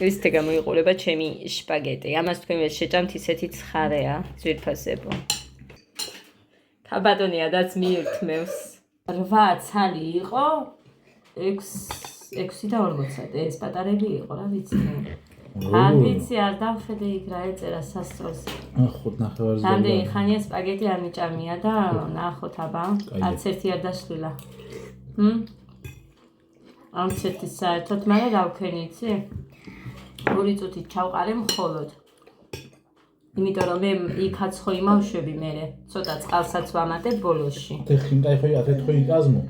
ისეთი გამოიყურება ჩემი შპაგეტი. ამას თქვენ შეჭამთ ისეთი ცხარეა, ძვირფასებო. ქაბატონიადაც მიირთმევს. 8 ცალი იყო, 6 და 40. ეს პატარები იყო, რა ვიცი. არ ვიცი, არ დავხედე იქ რა ეწერა სასწორს. 5 ნახევარზე. რამდენი ხანია სპაგეტი არ მიჭამია და ნახოთ აბა, არც ერთი არ დაშლილა. არც ერთი საერთოდ, მაგრამ დავქენი, იცი? 2 წუთით ჩავყარე მხოლოდ. იმიტომ რომ მე იქაც ხო იმავშვები მერე, ცოტა წყალსაც ვამატებ ბოლოში. ტექნიკა ხო ათეთქო იკაზმო.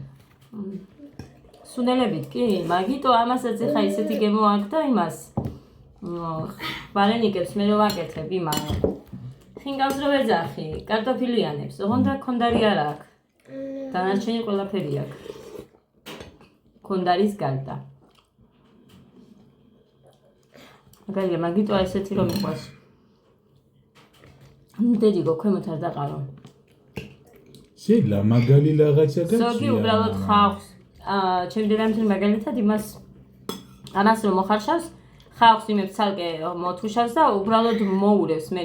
სუნელებით კი, მაგიტო ამასაც ეხა ისეთი გემო აქვს და იმას. ვარენიკებს მე რო ვაკეთებ იმან. ხინგავს რო ვეძახი, კარტოფილიანებს, ოღონდ კონდარი არ აქვს. დანარჩენი ყველაფერი აქვს. კონდარის გარდა. მაგალითად, მაგიტო ესეთი რომ იყვას. დედიგო ქვემოთ არ დაყარო. შეიძლება მაგალი რაღაცა გაჩია. ზოგი უბრალოდ ხავს. ჩემი დედამისმა მაგალითად ამას რომ მოხარშავს, ხავს იმებს ცალკე მოთუშავს და უბრალოდ მოურევს, მე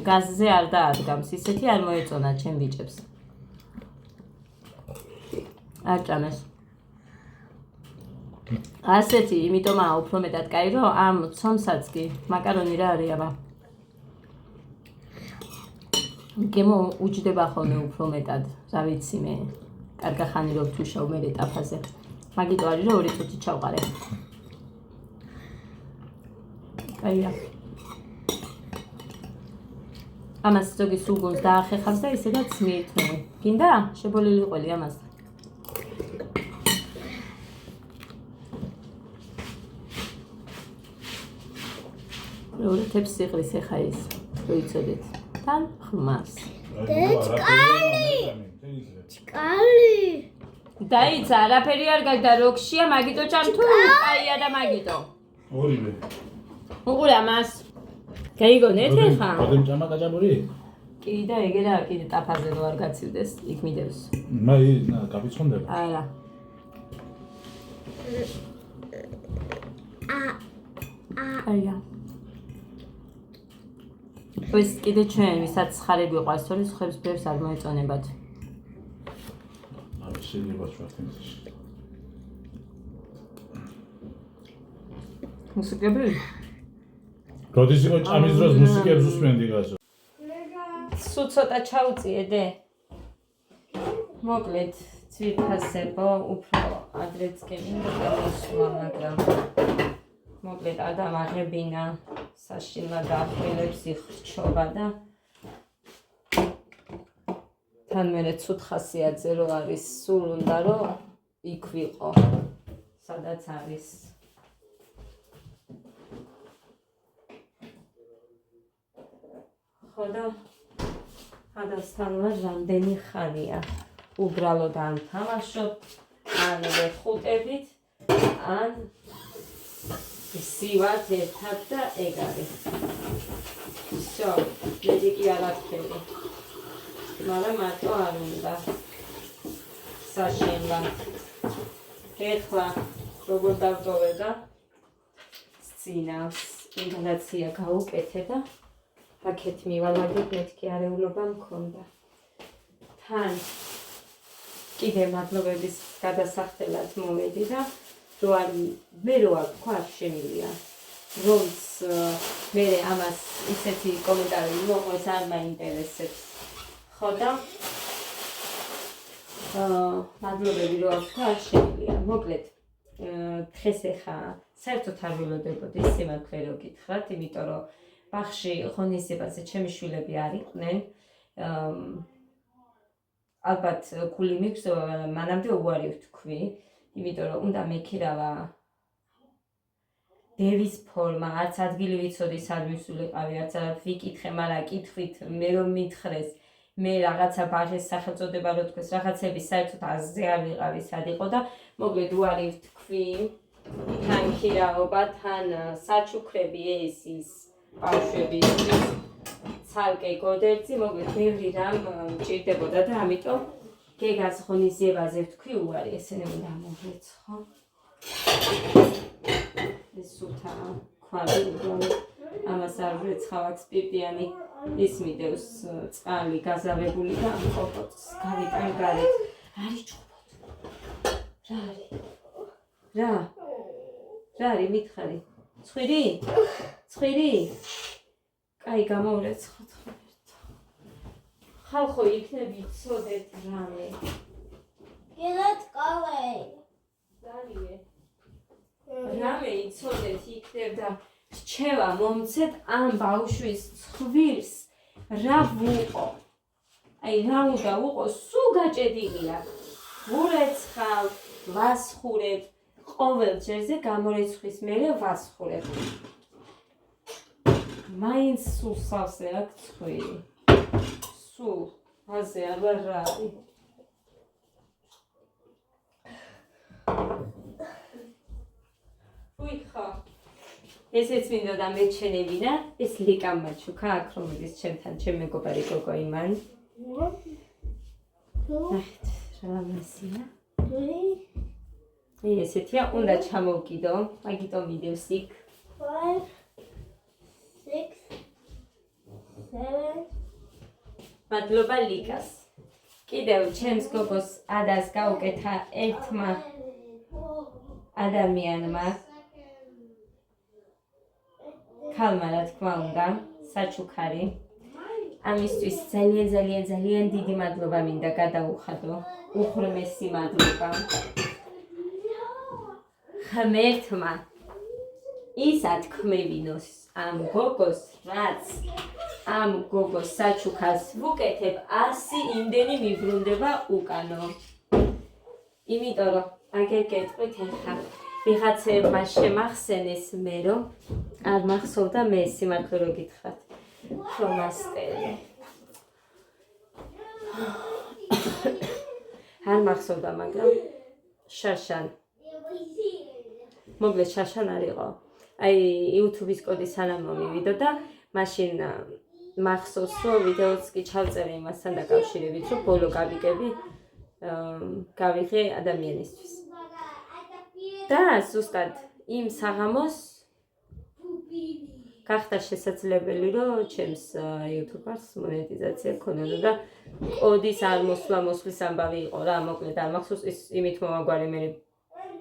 გაზზე არ დაადგამს. ისეთი არ მოეწონა ჩემ ბიჭებს. არ ჭამეს. ასეთი, იმიტომაა უფრო მეტად კაი, რომ ამ ცომსაც კი მაკარონი რა არის აბა. გემო უჯდება ხოლმე უფრო მეტად, რა ვიცი მე. კარგა ხანი რო ვთუშავ მე ტაფაზე. მაგიტო არის რომ 2 წუთი ჩავყარე. აია. ამას ზოგი სულგუნს დაახეხავს და ისედაც მიირთმევი. გინდა? შებოლილი ყველი ამას. როეთებს სიყრის ეხა ის, რო იცოდეთ. თან ხმას. ჭკალი. დაიცა, არაფერი არ გაქვს და როქშია, მაგიტო ჭამ თუ კაია და მაგიტო. ორივე. უყურე ამას. გაიგონეთ ეხა? ადემ ჭამა კაჭაბური? კი და ეგერა კიდე ტაფაზე რო არ გაცივდეს, იქ მიდევს. მაი, კაპიცხონდება. არა. აია. ეს კიდე ჩვენ ვისაც ხარები ყავს, თორე ხებს ბევრს არ მოეწონებათ. არ შეიძლება ჩვენთვის. მუსიკები? როდის იყო ჭამის დროს მუსიკებს უსმენდი გასო? სულ ცოტა ჩაუწიედე. მოკლედ, ძვირფასებო, უფრო ადრეც გემინდა გამოსვლა, მაგრამ მოკლედ არ დამაღებინა საშინლად ახვილებს იხრჩობა და თან მერე ცუდ ხასიათზე რო არის, სულ უნდა რომ იქ ვიყო, სადაც არის. ხო და ხადასთან ვარ რამდენი ხანია, უბრალოდ ან თამაშობ, ან ვეხუტებით, ან სივართ ერთად და ეგ არის. всё, მეტი კი არ აქცევი. მაგრამ მარტო არ უნდა. საშინლად. ეხლა როგორ დავტოვე და სცინავს, ინტონაცია გაუკეთე და აქეთ მივალაგებ, მეთქი არეულობა მქონდა. თან კიდე მადლობების გადასახდელად მომედი და მე რო აქ ქვარ შემილია. რომც მე ამას ისეთი კომენტარები მოყვეს არ მაინტერესებს. ხო და მადლობები რო აქ ქვარ შემილია. მოკლედ დღეს ეხა საერთოდ არ ვილოდებოდი სიმართლე რო გითხრათ, იმიტომ რომ ბაღში ღონისძიებაზე ჩემი შვილები არ იყვნენ. ალბათ გული მიქვს, მანამდე უარი ვთქვი, იმიტომ რომ უნდა მეკირავა დევის ფორმა, არც ადგილი ვიცოდი სად მისულიყავი, არც ვიკითხე, მაგრამ კითხვით მე რომ მითხრეს, მე რაღაცა ბაღის სახელწოდება რო თქვეს, რაღაცები საერთოდ აზრზე არ ვიყავი სად იყო და მოკლედ უარი ვთქვი, თან ქირაობა, თან საჩუქრები ის ბავშვები ცალკე გოდერძი, მოკლედ ბევრი რამ მჭირდებოდა და ამიტომ გეგას ღონისძიებაზე ვთქვი უარი, ესენი უნდა მოვრეცხო. ეს სულთა ქვალი უბრალოდ ამას არ ვრეცხავაც პირდიანი ის მიდევს წყალი გაზავებული და ამ ყოფოთს გავიტან გარეთ არის ჭუბოთ რა არის მითხარი ცხვირი კაი გამოვრეცხოთ ხალხო იქნები იცოდეთ რამე გელად ყავე ძალიან რამე იცოდეთ იქნებ და რჩევა მომცეთ ამ ბავშვის ცხვირს რა ვუყო აი რა უნდა უყო სულ გაჭედილია ვურეცხავ ვასხურებ ყოველ ჯერზე გამორეცხვის მერე ვასხურებ მაინც სულ სავსე აქვს ცხვირი სულ აზე არ ვარ რა არის უიხა ესეც მინდოდა მეჩენებინა ეს ლიკა მაჩუკა აქ რომ ის ჩემთან ჩემ მეგობარი გოგო იმან ნახეთ რა მასია ესეთია უნდა ჩამოვკიდო მაგიტომ მიდევს იქ 5 6 7 მადლობა ლიკას კიდევ ჩემს გოგოს ადას გაუკეთა ერთმა ადამიანმა ქალმა რა თქმა უნდა საჩუქარი ამისთვის ძალიან დიდი მადლობა მინდა გადაუხადო უხრმესი მადლობა ღმერთმა ის ათქმევინოს ამ გოგოს რაც ამ გოგოს საჩუქარს ვუკეთებ 100 იმდენი მიბრუნდება უკანო იმიტომ რომ აგერ გეტყვით ახლა ვიღაცებმა შემახსენეს მე რომ არ მახსოვდა მე სიმართლე რო გითხრათ ფლომასტერი არ მახსოვდა მაგრამ შაშან მოგლე შაშან არისო აი YouTube-ის კოდი სანამ მომივიდო და მაშინ მახსოვს რომ ვიდეოც კი ჩავწერე იმასთან დაკავშირებით რომ ბოლო გავიგები გავიღე ადამიანისთვის და ზუსტად იმ საღამოს გახდა შესაძლებელი რომ ჩემს YouTube-ს მონეტიზაცია ქონოდა და კოდის არ მოსვლის ამბავი იყო რა მოკლედ არ მახსოვს ის იმით მომაგვარი მე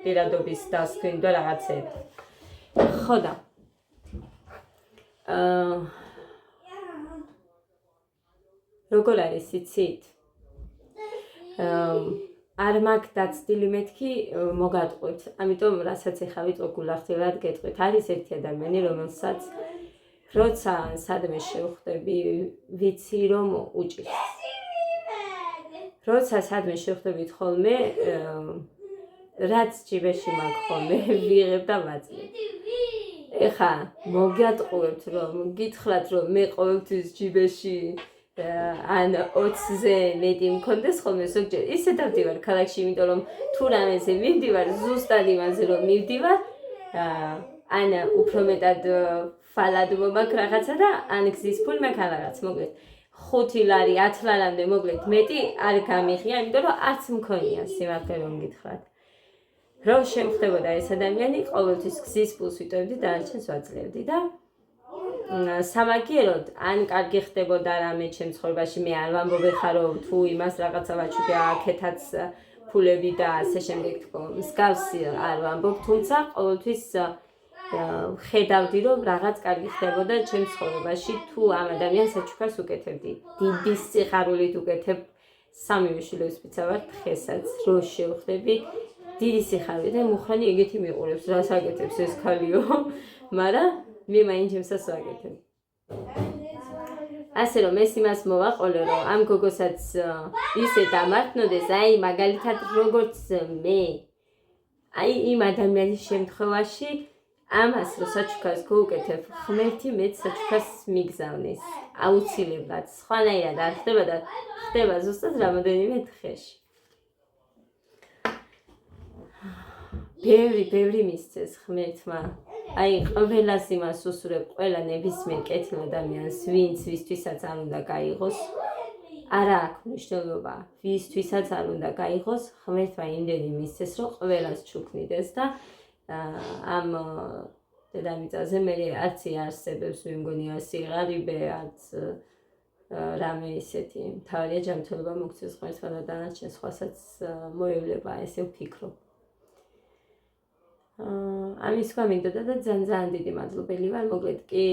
პირადობის დასკრინდა რაღაცეები ხო და როგორ არის იცით არ მაქვს დაცდილი მეთქი მოგატყვით ამიტომ რასაც ეხა ვიტყვი გულახდილად გეტყვით არის ერთი ადამიანი რომელსაც როცა სადმე შევხვდები ვიცი რომ უჭირს როცა სადმე შევხვდებით ხოლმე რაც ჯიბეში მაქვს ხოლმე ვიღებ და ვაძლევ ეხა მოგატყუებთ რომ გითხრათ რომ მე ყოველთვის ჯიბეში ან 20-ზე მეტი მქონდეს ხოლმე ზოგჯერ ისე დავდივარ ქალაქში იმიტომ რომ თუ რამეზე მივდივარ ზუსტად იმაზე რომ მივდივარ ან უფრო მეტად ფალად მომაქვს რაღაცა და ან გზის ფული მაქვს რაღაც მოკლედ 5 ლარი 10 ლარამდე მოკლედ მეტი არ გამიღია იმიტომ რომ არც მქონია სიმართლე რომ გითხრათ რომ შემხდებოდა ეს ადამიანი ყოველთვის გზის ფულს ვიტოვებდი და არჩენს ვაძლევდი და სამაგიეროდ ან კარგი ხდებოდა რამე ჩემ ცხოვრებაში მე არ ვამბობ ხარ რომ თუ იმას რაღაცა ვაჩუქე აქეთაც ფულები და ასე შემდეგ თქო მსგავსი არ ვამბობ თუმცა ყოველთვის ხედავდი რომ რაღაც კარგი ხდებოდა ჩემ ცხოვრებაში თუ ამ ადამიანს საჩუქარს უკეთებდი დიდი სიხარულით უკეთებ სამივე შვილებს ვიცავართ დღესაც რო შევხვდები დიდი სიხარული და მუხრანი ეგეთი მიყურებს რას აკეთებს ეს ქალიო მაგრამ მე მაინც ჩემსაც ვაკეთებ ასე რომ ეს იმას მოვაყოლე რომ ამ გოგოსაც ისე დამართნოდეს აი მაგალითად როგორც მე აი იმ ადამიანის შემთხვევაში ამას რო საჩუქარს გუკეთებ ღმერთი მეც საჩუქარს მიგზავნის აუცილებლად სხვანაირად არ ხდება და ხდება ზუსტად რამოდენიმე დღეში ბევრი მისცეს ღმერთმა აი ყველას იმას უსურებ ყველა ნებისმიერ კეთილ ადამიანს ვინც ვისთვისაც არ უნდა გაიღოს არა აქვს მნიშვნელობა ვისთვისაც არ უნდა გაიღოს ღმერთმა იმდენი მისცეს რომ ყველას ჩუქნიდეს და ამ დედამიწაზე, მე არც არსებობს, მე მგონი სიღარიბე, არც რამე ისეთი. თავია ჯანმრთელობა მოგცეს ღმერთმა და დანარჩენ სხვასაც მოევლება, ესე ვფიქრობ. ამის თქვა მინდოდა და ძალიან დიდი მადლობელი ვარ, მოკლედ კი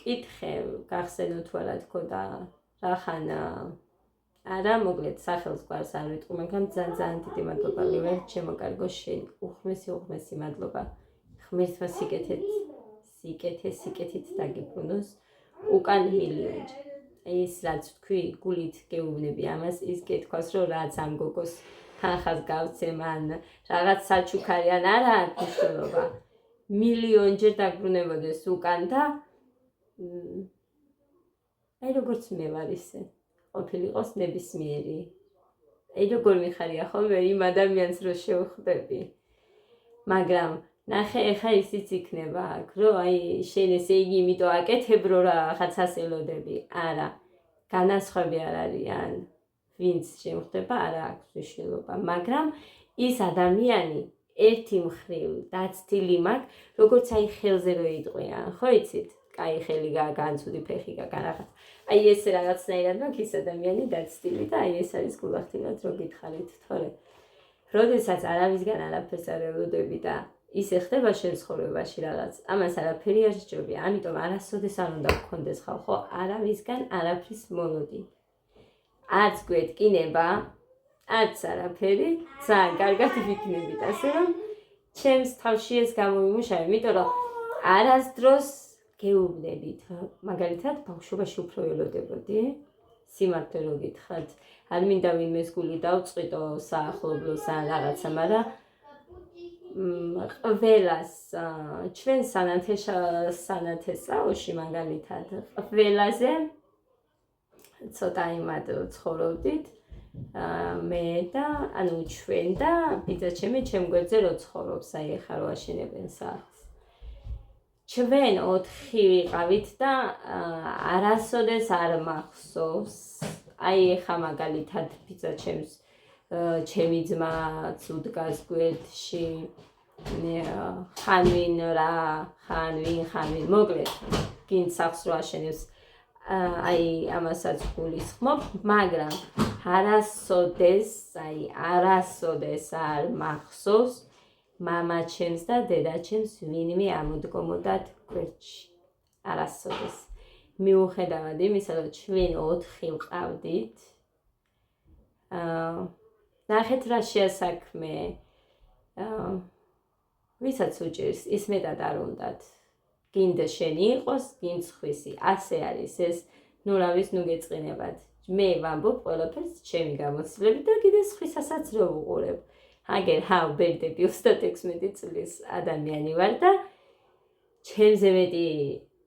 კითხე გახსენო თუ არა თქო და რახან არა, მოკლედ სახელს გვარს არ ვიტყვი, მაგრამ ძალიან დიდი მადლობა ლივერ, ჩემო კარგო, შენ უღმესი მადლობა. ღმერთმა სიკეთით დაგიბრუნოს უკან მილიონჯერ. ის რაც თქვი, გულით გეუბნები ამას, ის გეთქვას, რომ რაც ამ გოგოს თანხას გავცე მან, რაღაც საჩუქარი ან არა აქვს მნიშვნელობა. მილიონჯერ დაგბრუნებოდეს უკან და აი როგორც მე ვარ ისე, ყოფილიყოს ნებისმიერი. აი როგორ მიხარია ხოლმე იმ ადამიანს რო შევხვდები. მაგრამ ნახე, ეხა ისიც იქნება აქ, რომ აი შენ ესე იგი იმიტომ აკეთებ, რომ რაღაცას ელოდები. არა, განასხვავი არ არიან, ვინც შემხვდება, არა აქვს მნიშვნელობა. მაგრამ ის ადამიანი ერთი მხრივ დაცდილი მაქვს, როგორც აი ხელზე რო იტყვიან, ხო იცით? კაი ხელი გაგან, ცუდი ფეხი გაგან რაღაც. აი ესე რაღაცნაირად მაქვს ის ადამიანი დაცდილი და აი ეს არის გულახდილად რო გითხარით, თორე როდესაც არავისგან არაფერს არ ელოდები და ისე ხდება შენ ცხოვრებაში რაღაც, ამას არაფერი არ სჯობია, ამიტომ არასოდეს არ უნდა გქონდეს ხალხო, არავისგან არაფრის მოლოდი. არც გვეთკინება, არც არაფერი, ძალიან კარგად ვიქნებით, ასე რომ ჩემს თავში ეს გამომიმუშავე, იმიტომ რომ არასდროს გეუბნებით, მაგალითად ბავშვობაში უფრო ველოდებოდი, სიმართლე რო გითხრათ, არ მინდა ვინმეს გული დავწყვიტო საახლობლოს ან რაღაცა, მაგრამ ყველას ჩვენ სანათესაოში მაგალითად ყველაზე ცოტა იმად ცხოვრობდით მე და ანუ ჩვენ და ბიძაჩემი ჩემ გვერდზე რო ცხოვრობს, აი ეხლა რო აშენებენ სახლს. ჩვენ 4 ვიყავით და არასოდეს არ მახსოვს. აი ეხლა მაგალითად ბიძაჩემს ჩემი ძმაც უდგას გვერდში, ხანვინ რა, ხანვინ, მოკლედ, გინდ სახლს რო აშენებს, აი ამასაც გულისხმობ, მაგრამ არასოდეს არ მახსოვს მამაჩემს და დედაჩემს ვინმე ამოდგომოდათ გვერდში. არასოდეს. მიუხედავად იმისა, რომ ჩვენ 4 ვყავდით, ნახეთ რა შეასაქმე, ვისაც უჭირს, ის მეტად არ უნდათ. გინდა შენი იყოს, გინდ სხვისი. ასე არის ეს, ნუ რა ვის, ნუ გეწყინებათ. მე ვამბობ ყველაფერს ჩემი გამოცდილებით და კიდე სხვისასაც რო ვუყურებ. აგერ ვბერდები 36 წლის ადამიანი ვარ და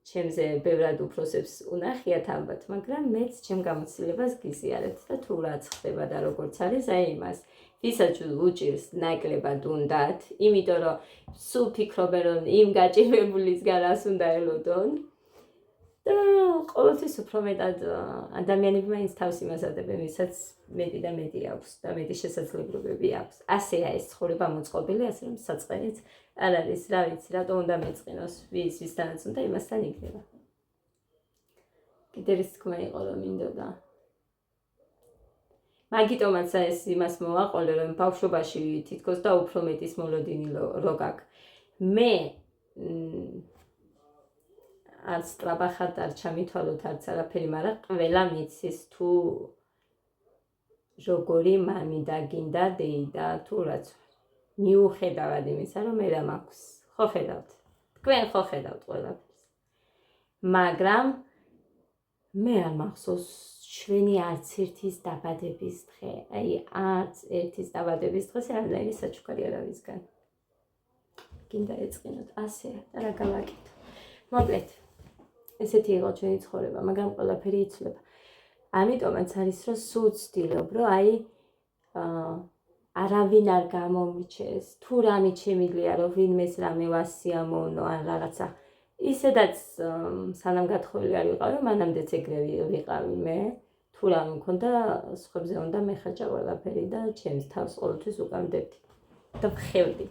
ჩემზე ბევრად უფროსებს უნახიათ ალბათ, მაგრამ მეც ჩემ გამოცდილებას გიზიარებთ და თუ რაც ხდება და როგორც არის, აი იმას ვისაც უჭირს ნაკლებად უნდათ, იმიტომ რომ სულ ფიქრობენ, რომ იმ გაჭირებულისგან რას უნდა ელოდონ და ყოველთვის უფრო მეტად ადამიანები მაინც თავს იმასადებენ, ვისაც მეტი და მეტი აქვს და მეტი შესაძლებლობები აქვს. ასეა ეს ცხოვრება მოწყობილი, ასე რომ საწყენიც არ არის, რა ვიცი, რატო უნდა მეწყინოს, ვისთანაც უნდა იმასთან იქნება. კიდე რის თქმა იყო, რომ მინდოდა. მაგიტომაც ეს იმას მოვაყოლე, რომ ბავშვობაში თითქოს და უფრო მეტის მოლოდინი რო გაქვს. მე არც ტრაბახად არ ჩამითვალოთ არც არაფერი, მაგრამ ყველა მიცის თუ როგორი მამი და გინდა დეიდა თუ რაც მიუხედავად იმისა, რომ მე რა მაქვს. ხო ხედავთ? თქვენ ხო ხედავთ ყველაფერს. მაგრამ მე არ მახსოვს ჩვენი არც ერთის დაბადების დღე. აი არც ერთის დაბადების დღეს არანაირი საჩუქარი არავისგან. გინდა ეწყინოთ, ასეა და რა გავაკეთო. მოკლედ, ესეთი იყო ჩვენი ცხოვრება, მაგრამ ყველაფერი იცვლება. ამიტომაც არის, რომ სულ ვცდილობ, რომ აი არავინ არ გამომრჩეს, თუ რამე შემიძლია, რომ ვინმეს რამე ვასიამოვნო ან რაღაცა. ისედაც სანამ გათხოვილი არ ვიყავი, მანამდეც ეგრე ვიყავი მე. თუ რამე მქონდა, სხვებზე უნდა მეხაჭა ყველაფერი და ჩემს თავს ყოველთვის უკავდებდი და ვხევდი.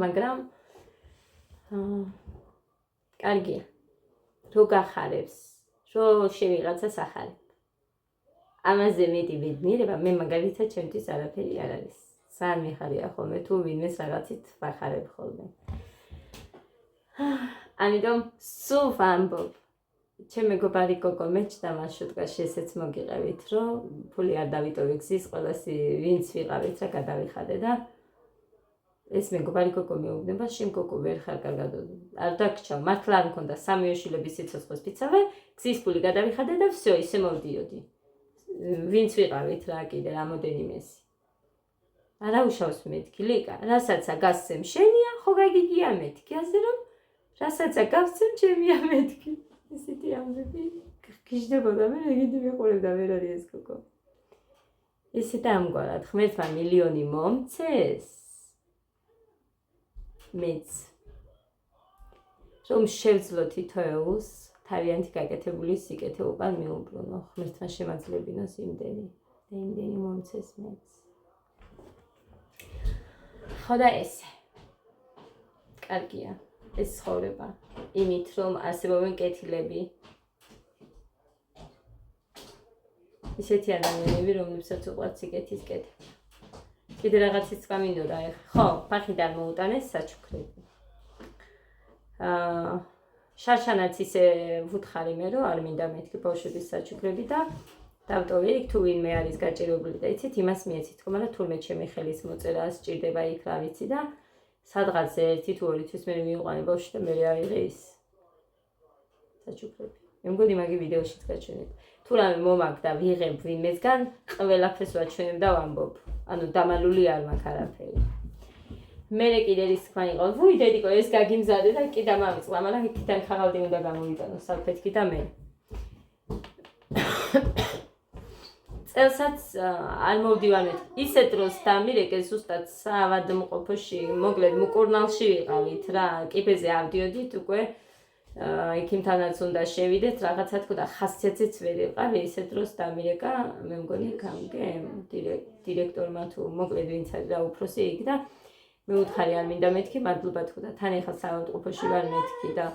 მაგრამ კარგია. რო გახარებს, რო შევიღაცა სახარებ. ამაზე მეტი ბედნიერება მე მაგალითად ჩემთვის არაფერი არ არის. ძალიან მიხარია ხოლმე თუ ვინმეს რაღაცით ვახარებ ხოლმე. ამიტომ სულ ვამბობ. ჩემ მეგობარი გოგო მეჩნდა მას შუტკაში ესეც მოგიყევით, რომ ფული არ დავიტოვე გზის, ყველას ვინც ვიყავით რა გადავიხადე და ეს მეგობარი გოგო მეუბნება, შენ გოგო ვერ ხარ კარგად. არ დაგჭავ, მართლა არ მქონდა სამი შვილების სიცოცხლეს ვიცავე, გზის ფული გადავიხადე და всё, ისე მოვდიოდი. ვინც ვიყავით რა კიდე რამოდენიმესი. არა უშავს მეთქი, ლიკა, რასაც აგასცემ შენია, ხო გაგიგია მეთქი, ასე რომ რასაც აგასცემ ჩემია მეთქი. ისეთი ამბები გიждდებოდა მე რეგიდი მიყურებდა ვერ არის ეს გოგო. ისე და ამგვარად ღმერთმა მილიონი მომცეს. მეც რომ შევძლო თითოეულს თავიანთი გაკეთებული სიკეთე უკან მიუბრუნო. ღმერთმა შემაძლებინოს იმდენი და იმდენი მომცეს მეც. ხო და ესე. კარგია. ეს ცხოვრება იმით რომ არსებობენ კეთილები. ისეთი ადამიანები რომლებსაც უყვართ სიკეთის კეთება. კიდე რაღაცის წამინდოდა ეხლა. ხო, ფახიდან მოუტანეს საჩუქრები. შარშანაც ისე ვუთხარი მე რომ არ მინდა მეთქი ბავშვების საჩუქრები და დავტოვე იქ თუ ვინმე არის გაჭირებული და იცით იმას მიეცით ხო, მაგრამ თურმე ჩემი ხელის მოწერა სჭირდება იქ რა ვიცი და სადღაც ერთი თუ ორი თვის მე მივიყვანე ბავშვი და მე აიღე ის საჩუქრები. მე მგონი მაგი ვიდეოშიც გაჩვენეთ. თუ რამე მომაგდა ვიღებ ვინმესგან ყველაფერს ვაჩვენებ და ვამბობ. ანუ დამალული არ მაქვს არაფერი. მე კიდე ის თქვა იყო, ვუი დედიკო ეს გაგიმზადე და კიდე მამიწყლა, მაგრამ იქიდან ხაღალდი უნდა გამოვიტანო საფეთქი და მე. წელსაც არ მოვდივარ მე. ისე დროს დამირეკე ზუსტად საავადმყოფოში, მოკლედ მუკურნალში ვიყავით რა, კიბეზე ავდიოდით უკვე იქიმთანაც უნდა შევიდეთ, რაღაცა თქო და ხასიათზეც ვერ იყავი, ისე დროს დამირეკა, მე მგონი გამგე დირექტორმა თუ მოკლედ ვინც არის რა უფროსი იქ და მე უთხარი არ მინდა მეთქი, მადლობა თქო და თან ეხლა საავადმყოფოში ვარ მეთქი და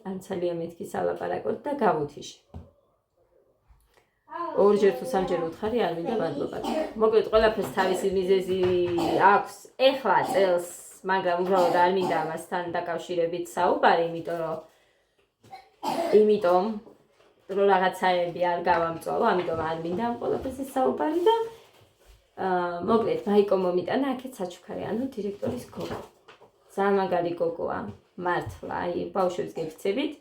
ან ძალიან მეთქი სალაპარაკოთ და გავუთიშე. ორჯერ თუ სამჯერ უთხარი არ მინდა მადლობა. მოკლედ ყველაფერს თავისი მიზეზი აქვს ეხლა წელს, მაგრამ უბრალოდ არ მინდა ამასთან დაკავშირებით საუბარი, იმიტომ რომ რაღაცაები არ გავამწვალო, ამიტომ არ მინდა ამ ყველაფერზე საუბარი და მოკლედ მაიკო მომიტანა აქეთ საჩუქარი, ანუ დირექტორის გოგო. ძალიან მაგარი გოგოა, მართლა, აი ბავშვებს გექცევით,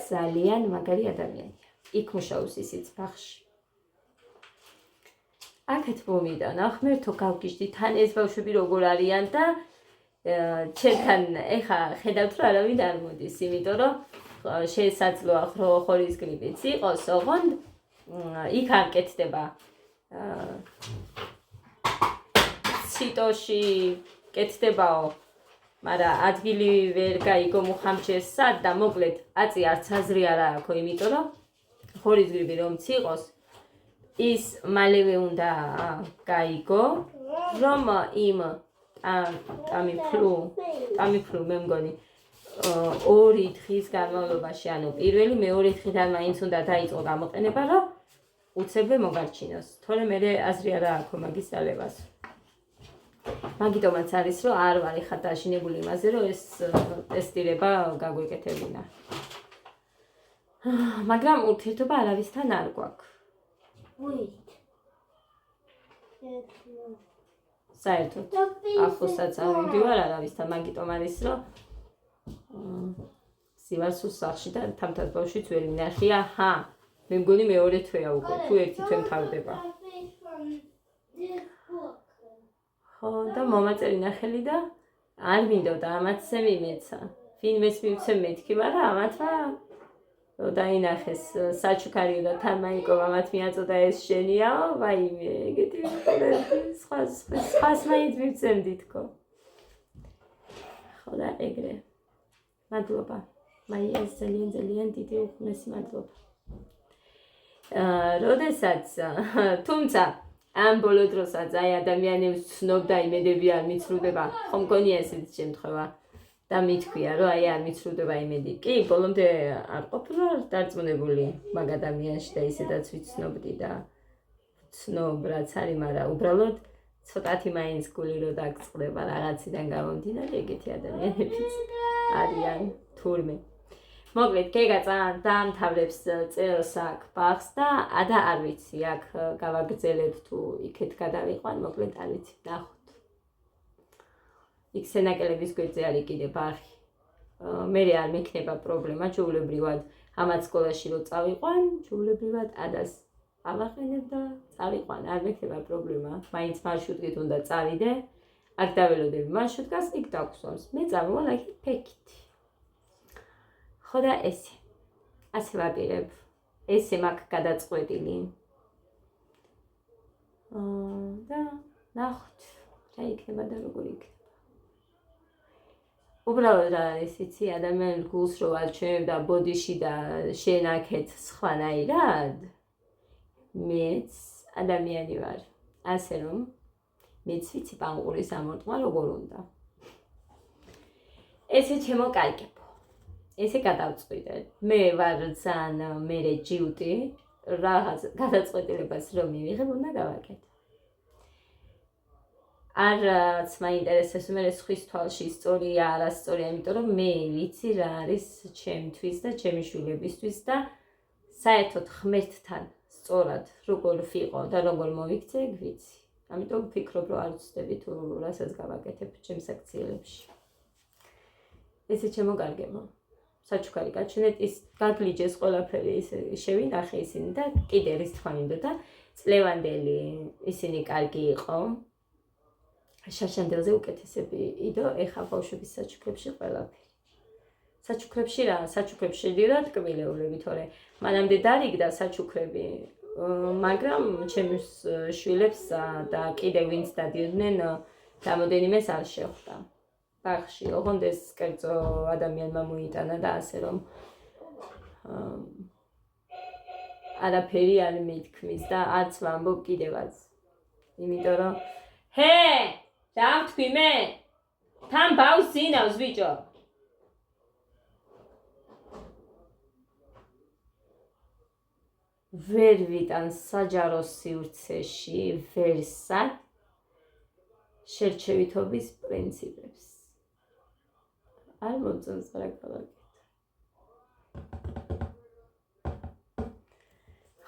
ძალიან მაგარი ადამიანია. იქ მუშაობს ისიც ბაღში. აქეთ მომიტანა, ღმერთო გავგიჟდი, თან ეს ბავშვები როგორ არიან და ჩემთან ეხა ხედავთ რომ არავინ არ მოდის, იმიტომ რომ შესაძლოა ხორის გრიპიც იყოს, ოღონდ იქ არ კეთდება ციტოში კეთდებაო, მაგრამ ადგილი ვერ გაიგო მუხამჩეს სად და მოკლედ აწი არც აზრი არ აქვს, იმიტომ რომ ხორის გრიპი რომც იყოს, ის მალევე უნდა გაიგო, რომ იმ ტამიფლუ მე მგონი 2 დღის განმავლობაში, ანუ პირველი მეორე დღიდან მაინც უნდა დაიწყო გამოყენება, რომ უცებე მოგარჩინოს. თორე მე აზრი არ აქვს მაგის დალევას. მაგიტომაც არის რომ არ ვარ ეხა დაშინებული იმაზე, რომ ეს ტესტირება გაგვეკეთებინა. მაგრამ ურთიერთობა არავისთან არ გვაქვს. საერთოდ ახლოსაც არ მივდივარ არავისთან, მაგიტომ არის რომ სივარსუს სახლში და თამთად ბავშვიც ვერ მინახია. მე მგონი მეორე თვეა უკვე, თუ ერთი თვე მთავრდება. ხო და მომაწერი ნახელი და არ მინდოდა ამათზე მიმეცა. ვინმეს მივცემ მეთქი, მაგრამ ამათმა დაინახეს საჩუქარიო და თან მაიკო ამათ მიაწოდა ეს შენიაო, ვაიმე, ეგეთი სხვას მაინც მივცემდი თქო. ხო და ეგრე. მადლობა. მაიას ძალიან დიდი უხმესი მადლობა. როდესაც თუმცა ამ ბოლო დროსაც აი ადამიანებს ცნობდა იმედები არ მიცრუდება, ხომ მგონია ესეთი შემთხვევა. და მithქვია რომ აი არ მიცრუდება იმედი. კი, ბოლომდე არ ყოფილა დარწმუნებული მაგ ადამიანში და ისედაც ვიცნობდი და ვცნობ რაც არის, მაგრამ უბრალოდ ცოტათი მაინც გული რო დაგწყდება რაღაციდან გამომდინარე, ეგეთი ადამიანებიც არიან თურმე. მოკლედ, გეგა დაამთავრებს წელს აქ ბაღს და არ ვიცი, აქ გავაგრძელებ თუ იქეთ გადავიყვან, მოკლედ არ ვიცი, ნახოთ. იქ სენაკელების გვერდზე არის კიდე ბაღი. მე არ მექნება პრობლემა, ჩვეულებრივად ამათ სკოლაში რო წავიყვან, ჩვეულებრივად ადას ავაყენებ და წავიყვან, არ მექნება პრობლემა. მაინც მარშრუტით უნდა წავიდე, აქ დაველოდები მარშრუტკას, იქ დაგხვსვამს. მე წავივალ აქ ფექით. ხო და ასე ვაპირებ. ესე მაქვს გადაწყვეტილი. და ნახოთ, რა იქნება და როგორ იქნება. უბრალოდ რა არის იცი, ადამიანის გულს რო არჩევებ და ბოდიში და შენ აქეთ სხვანაირად, მეც ადამიანი ვარ. ასე რომ მეც ვიცი პანყურის ამორტყმა როგორ უნდა. ესე ჩემო კარგებო. ესე გადავწყვიტე. მე ვარ ძალიან მერე ჯიუტი, რაღაც გადაწყვეტილებას რომ მივიღებ, უნდა გავაკეთო. არც მაინტერესებს მე სხვის თვალში სწორია, არასწორია, იმიტომ რომ მე ვიცი რა არის ჩემთვის და ჩემი შვილებისთვის და საერთოდ ღმერთთან სწორად როგორ ვიყო და როგორ მოვიქცე, ვიცი. ამიტომ ვფიქრობ, რომ არ ვცდები თუ რასაც გავაკეთებ ჩემს აქციელებში. ესე ჩემო კარგებო. საჩუქარი გაჩვენეთ, ის გაგლიჯეს ყველაფერი ისე შევინახე ისინი და კიდე რის თქმა მინდოდა წლევანდელი ისინი კარგი იყო. შაშანდელზე უკეთესები იდო, ეხა ბავშვების საჩუქრებში ყველაფერი. საჩუქრებში რა, საჩუქრებში შედიოდა ტკბილეულები, თორე მანამდე დარიგდა საჩუქრები, მაგრამ ჩემს შვილებს და კიდე ვინც დადიოდნენ, რამოდენიმეს არ შეხვდა. ბაღში, ოღონდ ეს კერძო ადამიანმა მოიტანა და ასე რომ არაფერი არ მითქმის და არც ვამბობ კიდევაც. იმიტომ რომ ჰე! რა ვთქვი მე? თან ბავს ზინავს ბიჭო. ვერ ვიტან საჯარო სივრცეში ვერსად შერჩევითობის პრინციპებს. არ მომწონს რა გავაკეთე.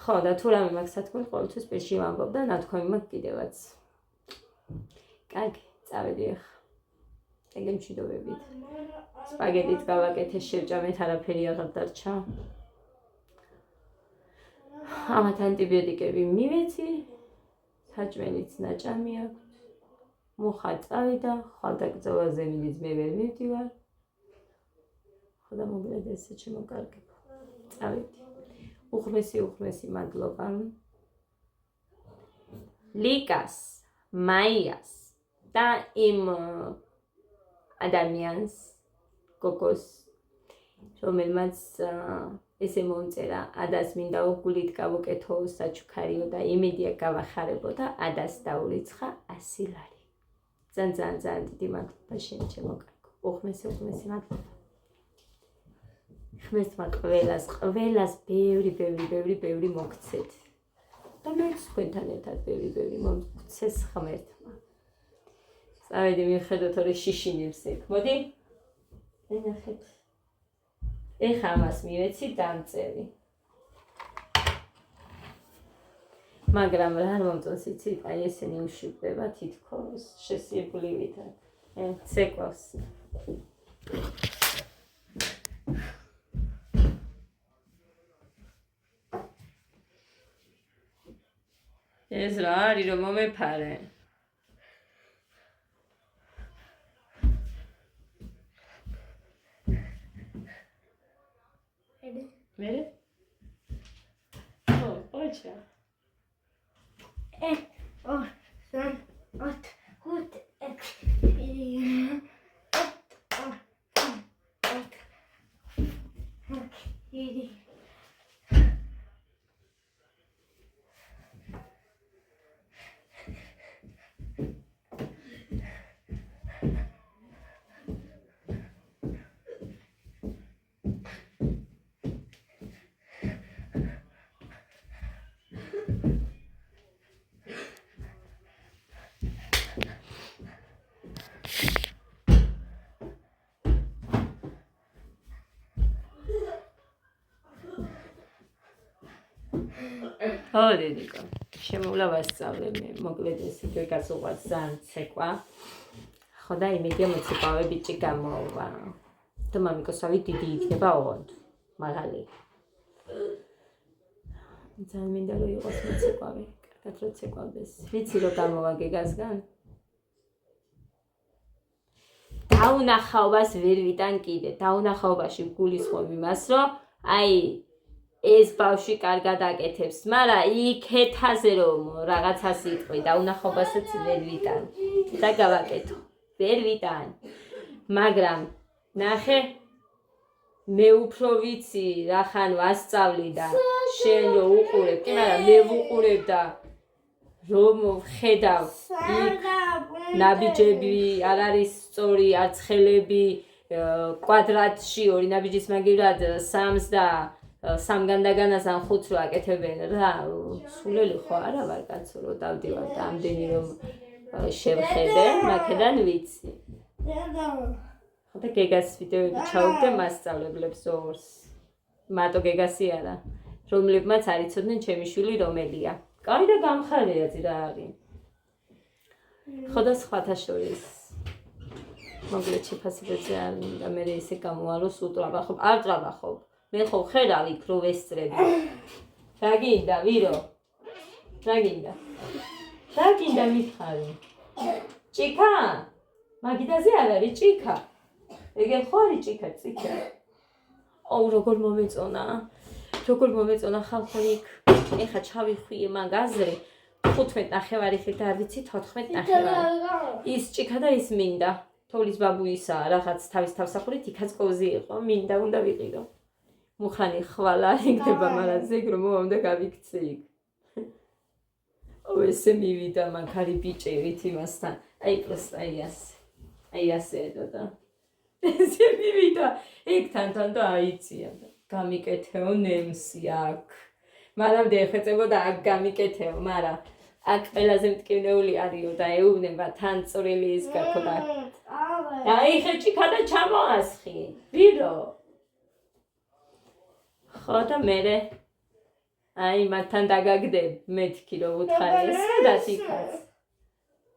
ხო და თუ რამე მაქვს სათქმელი, ყოველთვის პირში ვამბობ და ნათქვამი მაქვს კიდევაც. კარგი, წავედი ახლა. ეგ მშვიდობებით. სპაგეტით გავაკეთე, შევჭამეთ, არაფერი აღარ დარჩა. ამათ ანტიბიოტიკები მივეცი, საჭმელიც ნაჭამი აქვს. მუხა წავიდა, ხვალდაგრძელაზე მინიც მე ვერ მივდივარ. ხო და მოკლედ ესე ჩემო კარგებო. წავედი. უღმესი მადლობა. ლიკას, მაიას და იმ ადამიანს, გოგოს, რომელმაც ესე მომწერა, ადას მინდა უგულით გავუკეთო საჩუქარიო და იმედია გავახარებო და ადას დაურიცხა 100 ლარი. ძალიან დიდი მადლობა შენ ჩემო კარგო. უღმესი მადლობა. ღმერთმა ყველას ბევრი მოგცეთ. და მეც თქვენთან ერთად ბევრი მოგცეს ღმერთმა. წავედი მიხედოთ ორი შიშინებს ეგ. მოდი. ენახეთ. ეხა ამას მივეცი დამწერი. მაგრამ რა არ მომწონს იცით, აი ესენი უშიფდება თითქოს შესიებულივითად. ცეკვავს. ეს რა არის რომ მომეფარე? მერე? ო, ოჩა. 1, 2, 3, 4, 5, 6, 7, 8, 9, 10. ხო დედიკო შემოვლა ვასწავლე მე მოკლედ ესე გეგას უყვარს ძალიან ცეკვა ხო და იმედია მოცეკვავე ბიჭი გამოვა და მამიკოსავი დიდი იქნება ოღონდ მაღალი ძალიან მინდა რომ იყოს მოცეკვავე კარგად რომ ცეკვავდეს ვიცი რომ გამოვა გეგასგან დაუნახაობას ვერ ვიტან კიდე დაუნახაობაში გულისხმობ იმას რომ აი ეს ბავშვი კარგად აკეთებს მაგრამ იქეთაზე რომ რაღაცას იტყვი დაუნახაობასაც ვერ ვიტან და გავაკეთო ვერ ვიტან მაგრამ ნახე მე უფრო ვიცი რახან ვასწავლი და შენ რო უყურებ კი მაგრამ მე ვუყურებ და რომ ხედავ იქ ნაბიჯები არ არის სწორი არც ხელები კვადრატში ორი ნაბიჯის მაგივრად 3-ს და 3-გან დაგანას ან 5-ს რო აკეთებენ რა სულელი ხო არა ვარ კაცო რომ დავდივარ და ამდენი რომ შევხედე მაქედან ვიცი ხო და გეგას ვიდეოები ჩაუგდე მასწავლებლებს ორს მარტო გეგასი არა რომლებმაც არ იცოდნენ ჩემი შვილი რომელია კაი და გამხარია ძი რა არის ხო და სხვათა შორის მოკლედ შეფასებებზე არ მინდა მე ესე გამოვალო სულ ტრაბახობ არ ტრაბახობ მე ხო ხედავ იქ რო ვესწრები რა გინდა ვირო რა გინდა მითხარი ჭიქა მაგიდაზე არ არის ჭიქა ეგენ ხო არის ჭიქა წიქა აუ როგორ მომეწონა ხალხი იქ ეხა ჩავიხვიე მაგაზრე 15 ნახევარი ხით არ ვიცი 14 ნახევარი ის ჭიქა და ის მინდა თოვლის ბაბუისა რაღაც თავის თავსახურით იქაც კოზი იყო მინდა უნდა ვიყიდო მუხანი ხვალ არ იქნება მაგრამ ზეგ რომ მომდა გავიქცე იქ ესე მივიდა მაგარი ბიჭი ვით იმასთან აი პროსტა აი ასე და ესე მივიდა იქ თან და აიწია და გამიკეთეო ნემსი აქ მანამდე ეხეწებოდა აქ გამიკეთეო მაგრამ აქ ყველაზე მტკივნეული არისო და ეუბნება თან წვრილი ის გაქოდა აი ხეჭიქა და ჩამოასხი ვირო ხო და მერე აი მათთან დაგაგდებ მეთქი რომ უთხარი სადაც იქაც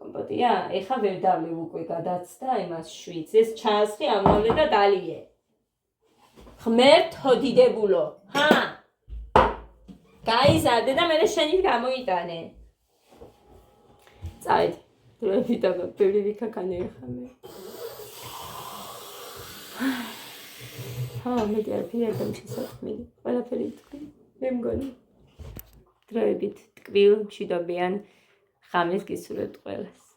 კომპოტია ეხა ვერ დავლევ უკვე გადაცდა იმას შვიდს ეს ჩაასხი ამავლე და დალიე ღმერთო დიდებულო ჰა გაიზარდე და მერე შენით გამოიტანე წავედი დროებით და ბევრი ვიქაქანე ეხამე მე არაფერი არ დამჩესაქმილი ყველაფერი თქვი მე მგონი დროებით ტკბილ მშვიდობიან ღამეს გისურვებთ ყველას